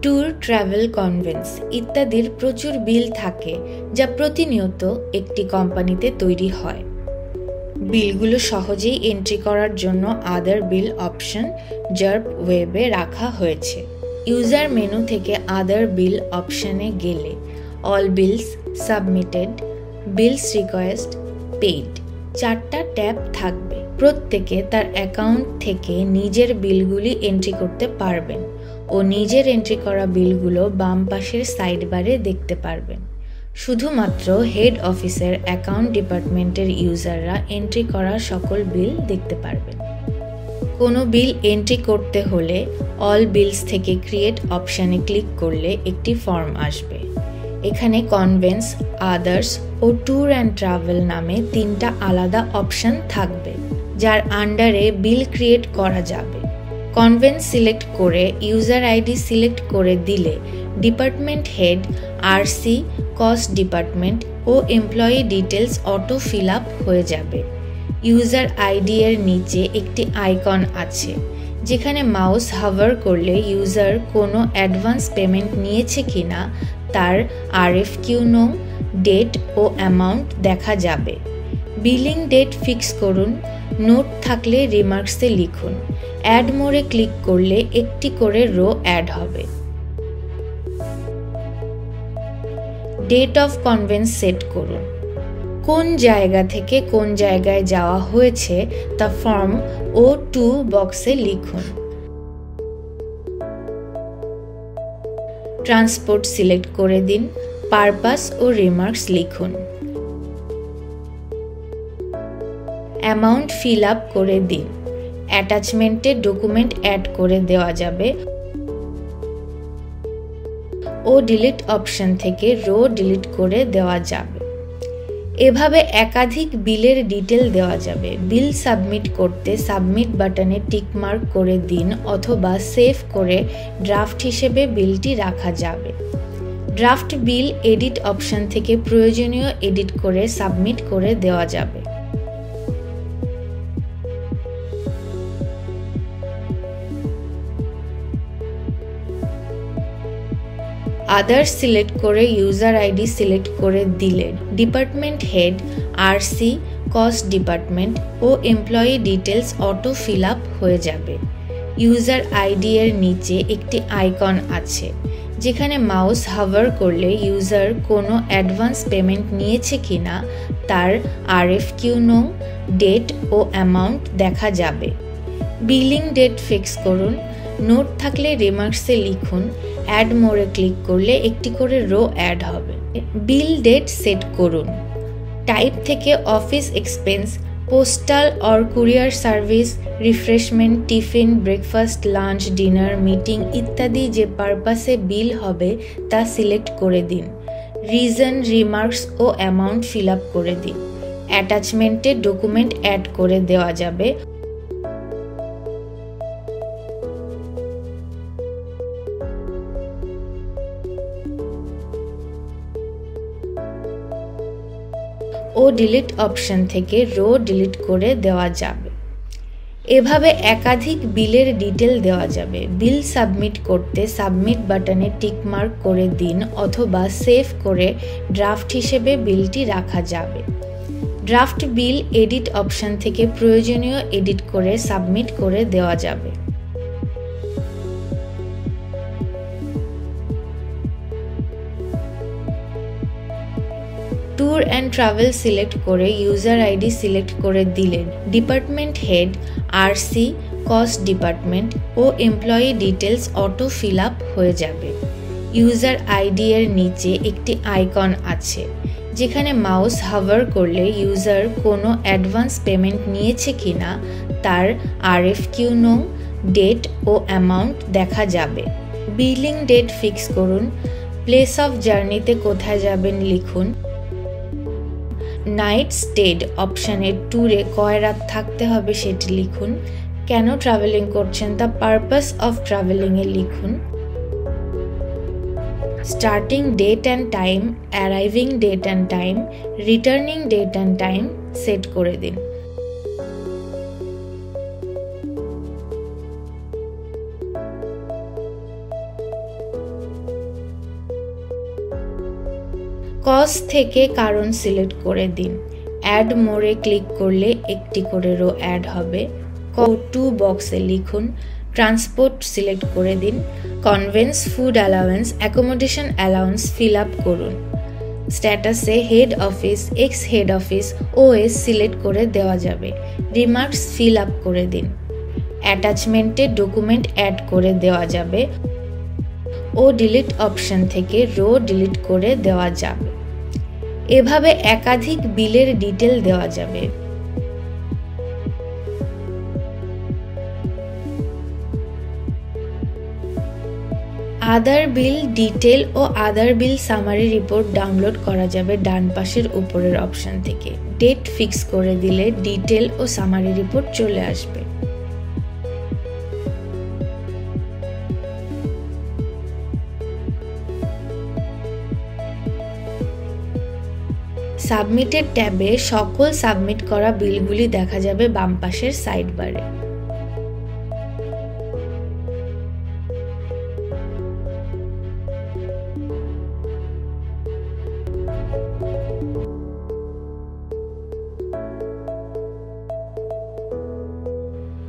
Tour, travel, convince ইত্যাদির প্রচুর বিল থাকে যা প্রতিনিয়ত একটি কোম্পানিতে তৈরি হয়। বিলগুলো সহজেই এন্ট্রি করার জন্য আদার বিল অপশন জার্প ওয়েবে রাখা হয়েছে। ইউজার মেনু থেকে আদার বিল অপশনে গেলে অল বিলস, সাবমিটেড, বিলস রিকোয়েস্ট, পেইড 4টা ট্যাব থাকবে। প্রত্যেকে তার অ্যাকাউন্ট থেকে নিজের বিলগুলি এন্ট্রি করতে পারবেন ও নিজের এন্ট্রি করা বিলগুলো বাম পাশের সাইড বারে দেখতে পারবেন। শুধুমাত্র হেড অফিসের অ্যাকাউন্ট ডিপার্টমেন্টের ইউজাররা এন্ট্রি করা সকল বিল দেখতে পারবেন। কোনো বিল এন্ট্রি করতে হলে অল বিলস থেকে ক্রিয়েট অপশানে ক্লিক করলে একটি ফর্ম আসবে। এখানে কনভেন্স, আদার্স ও ট্যুর অ্যান্ড ট্রাভেল নামে 3টা আলাদা অপশান থাকবে যার আন্ডারে বিল ক্রিয়েট করা যাবে। কনভেন্স সিলেক্ট করে ইউজার আইডি সিলেক্ট করে দিলে department head, RC, cost department ও employee details auto fill up হয়ে যাবে। ইউজার আইডি এর নিচে একটি আইকন আছে যেখানে মাউস হাভার করলে ইউজার কোনো অ্যাডভান্স পেমেন্ট নিয়েছে কিনা তার আরএফকিউ নং, ডেট ও অ্যামাউন্ট দেখা যাবে। বিলিং ডেট ফিক্স করুন। নোট থাকলে রিমার্কসে লিখুন। অ্যাড মোরে ক্লিক করলে একটি করে রো অ্যাড হবে। ডেট অফ কনভেন্স সেট করুন। কোন জায়গা থেকে কোন জায়গায় যাওয়া হয়েছে তা ফর্ম ও 2 বক্সে লিখুন। ট্রান্সপোর্ট সিলেক্ট করে দিন। পারপাস ও রিমার্কস লিখুন। অ্যামাউন্ট ফিল আপ করে দিন। অ্যাটাচমেন্টে ডকুমেন্ট অ্যাড করে দেওয়া যাবে ও ডিলিট অপশন থেকে রো ডিলিট করে দেওয়া যাবে। এভাবে একাধিক বিলের ডিটেল দেওয়া যাবে। বিল সাবমিট করতে সাবমিট বাটনে টিক মার্ক করে দিন অথবা সেভ করে ড্রাফট হিসেবে বিলটি রাখা যাবে। ড্রাফট বিল এডিট অপশন থেকে প্রয়োজনীয় এডিট করে সাবমিট করে দেওয়া যাবে। আদার্স সিলেক্ট করে ইউজার আইডি সিলেক্ট করে দিলে department head, RC, cost department ও employee details auto fill up হয়ে যাবে। ইউজার আইডি এর নিচে একটি আইকন আছে যেখানে মাউস হাভার করলে ইউজার কোনো অ্যাডভান্স পেমেন্ট নিয়েছে কিনা তার আরএফকিউ নং, ডেট ও অ্যামাউন্ট দেখা যাবে। বিলিং ডেট ফিক্স করুন। নোট থাকলে রিমার্কসে লিখুন। অ্যাড মোরে ক্লিক করলে একটি করে রো অ্যাড হবে। বিল ডেট সেট করুন। টাইপ থেকে office expense, postal or courier service, refreshment, tiffin, breakfast, lunch, dinner, meeting ইত্যাদি যে পারপাসে বিল হবে তা সিলেক্ট করে দিন। রিজন, রিমার্কস ও অ্যামাউন্ট ফিল আপ করে দিন। অ্যাটাচমেন্টে ডকুমেন্ট অ্যাড করে দেওয়া যাবে ও ডিলিট অপশন থেকে রো ডিলিট করে দেওয়া যাবে। এভাবে একাধিক বিলের ডিটেল দেওয়া যাবে। বিল সাবমিট করতে সাবমিট বাটনে টিক মার্ক করে দিন অথবা সেভ করে ড্রাফট হিসেবে বিলটি রাখা যাবে। ড্রাফট বিল এডিট অপশন থেকে প্রয়োজনীয় এডিট করে সাবমিট করে দেওয়া যাবে। ট্যুর অ্যান্ড ট্রাভেল সিলেক্ট করে ইউজার আইডি সিলেক্ট করে দিলেন department head, RC, cost department ও employee details auto fill up হয়ে যাবে। ইউজার আইডি এর নিচে একটি আইকন আছে যেখানে মাউস হাভার করলে ইউজার কোনো অ্যাডভান্স পেমেন্ট নিয়েছে কিনা তার আরএফকিউ নং, ডেট ও অ্যামাউন্ট দেখা যাবে। বিলিং ডেট ফিক্স করুন। প্লেস অফ জার্নিতে কোথায় যাবেন লিখুন। নাইট স্টেড অপশানে ট্যুরে কয় রাত থাকতে হবে সেটি লিখুন। কেন ট্রাভেলিং করছেন তা পারপাস অফ ট্রাভেলিংয়ে লিখুন। Starting date and time, arriving date and time, returning date and time set করে দিন। কজ থেকে কারণ সিলেক্ট করে দিন। অ্যাড মোরে ক্লিক করলে একটি করে রো অ্যাড হবে। টু বক্সে লিখুন ট্রান্সপোর্ট সিলেক্ট করে দিন। Conveyance, food allowance, accommodation allowance fill up করুন। স্ট্যাটাসে head office, ex head office, OS select করে দেওয়া যাবে। রিমার্কস ফিল আপ করে দিন। অ্যাটাচমেন্টে ডকুমেন্ট অ্যাড করে দেওয়া যাবে ও ডিলিট অপশন থেকে রো ডিলিট করে দেওয়া যাবে। এভাবে একাধিক বিলের ডিটেল দেওয়া যাবে। আদার বিল ডিটেল ও আদার বিল সামারি রিপোর্ট ডাউনলোড করা যাবে ডান পাশের উপরের অপশন থেকে। ডেট ফিক্স করে দিলে ডিটেল ও সামারি রিপোর্ট চলে আসবে। সাবমিটেড ট্যাবে সকল সাবমিট করা বিলগুলি দেখা যাবে বাম পাশের সাইড বারে।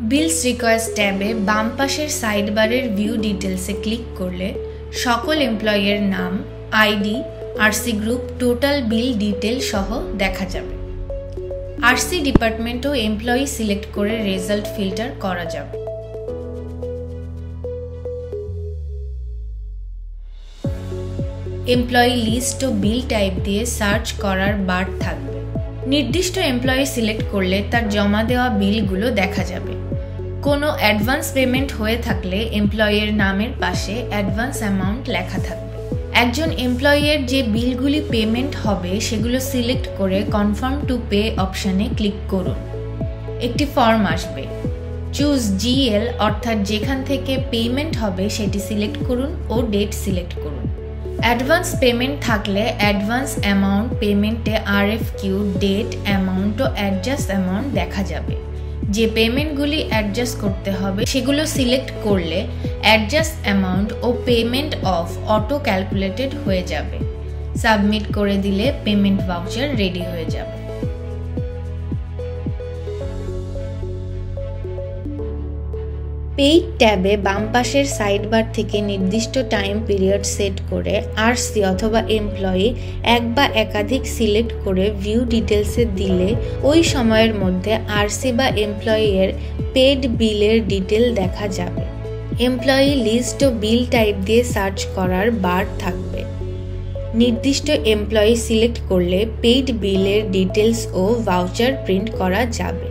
বিলস রিকোয়েস্ট ট্যাবে বাম পাশের সাইড বারের ভিউ ডিটেলসে ক্লিক করলে সকল এমপ্লয়ির নাম, ID, RC group, total bill detail সহ দেখা যাবে। আরসি ডিপার্টমেন্ট ও এমপ্লয়ি সিলেক্ট করে রেজাল্ট ফিল্টার করা যাবে। এমপ্লয়ি লিস্ট ও বিল টাইপ দিয়ে সার্চ করার বার থাকবে। নির্দিষ্ট এমপ্লয়ি সিলেক্ট করলে তার জমা দেওয়া বিলগুলো দেখা যাবে। কোনো অ্যাডভান্স পেমেন্ট হয়ে থাকলে এমপ্লয়ির নামের পাশে অ্যাডভান্স অ্যামাউন্ট লেখা থাকবে। একজন এমপ্লয়ির যে বিলগুলি পেমেন্ট হবে সেগুলো সিলেক্ট করে কনফার্ম টু পে অপশানে ক্লিক করুন। একটি ফর্ম আসবে। চুজ জিএল অর্থাৎ যেখান থেকে পেমেন্ট হবে সেটি সিলেক্ট করুন ও ডেট সিলেক্ট করুন। অ্যাডভান্স পেমেন্ট থাকলে অ্যাডভান্স অ্যামাউন্ট পেমেন্টে আরএফকিউ, ডেট, অ্যামাউন্ট ও অ্যাডজাস্ট অ্যামাউন্ট দেখা যাবে। যে পেমেন্টগুলি অ্যাডজাস্ট করতে হবে সেগুলো সিলেক্ট করলে অ্যাডজাস্ট অ্যামাউন্ট ও পেমেন্ট অফ অটো ক্যালকুলেটেড হয়ে যাবে। সাবমিট করে দিলে পেমেন্ট ভাউচার রেডি হয়ে যাবে। পেইড ট্যাবে বাম পাশের সাইড বার থেকে নির্দিষ্ট টাইম পিরিয়ড সেট করে আরসি অথবা এমপ্লয়ি এক বা একাধিক সিলেক্ট করে ভিউ ডিটেলসে দিলে ওই সময়ের মধ্যে আরসি বা এমপ্লয়ির পেড বিলের ডিটেল দেখা যাবে। এমপ্লয়ি লিস্ট ও বিল টাইপ দিয়ে সার্চ করার বার থাকবে। নির্দিষ্ট এমপ্লয়ি সিলেক্ট করলে পেইড বিলের ডিটেলস ও ভাউচার প্রিন্ট করা যাবে।